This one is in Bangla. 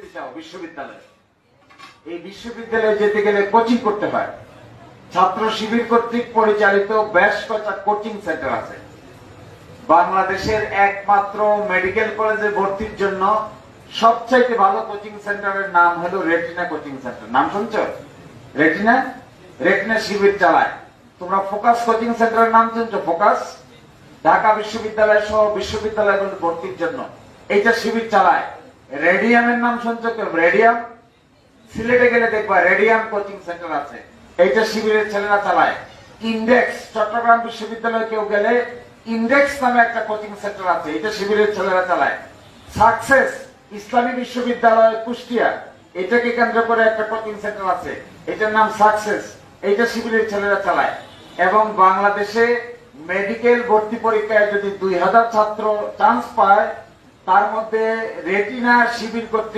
যেতে চাও বিশ্ববিদ্যালয়ে, এই বিশ্ববিদ্যালয়ে যেতে গেলে কোচিং করতে হয়। ছাত্র শিবির কর্তৃক পরিচালিত বেশ কয়েকটা কোচিং সেন্টার আছে। বাংলাদেশের একমাত্র মেডিকেল কলেজে ভর্তির জন্য সবচাইতে ভালো কোচিং সেন্টারের নাম হলো রেটিনা কোচিং সেন্টার। নাম শুনছো? রেটিনা রেটিনা শিবির চালায়। তোমরা ফোকাস কোচিং সেন্টারের নাম শুনছো? ফোকাস ঢাকা বিশ্ববিদ্যালয় সহ বিশ্ববিদ্যালয়গুলো ভর্তির জন্য এইটা শিবির চালায়। রেডিয়ামের নাম শুনছো কেউ? রেডিয়াম সিলেটে গেলে দেখবা রেডিয়াম কোচিং সেন্টার আছে, এইটা শিবিরের ছেলেরা চালায়। ইন্ডেক্স চট্টগ্রাম বিশ্ববিদ্যালয়ে কেউ গেলে ইন্ডেক্স নামে একটা কোচিং সেন্টার আছে, এটা শিবিরের ছেলেরা চালায়। সাকসেস ইসলামী বিশ্ববিদ্যালয় কুষ্টিয়া, এটাকে কেন্দ্র করে একটা কোচিং সেন্টার আছে, এটার নাম সাকসেস, এইটা শিবিরের ছেলেরা চালায়। এবং বাংলাদেশে মেডিকেল ভর্তি পরীক্ষায় যদি 2000 ছাত্র চান্স পায়, তার মধ্যে রেটিনা শিবির কর্তৃক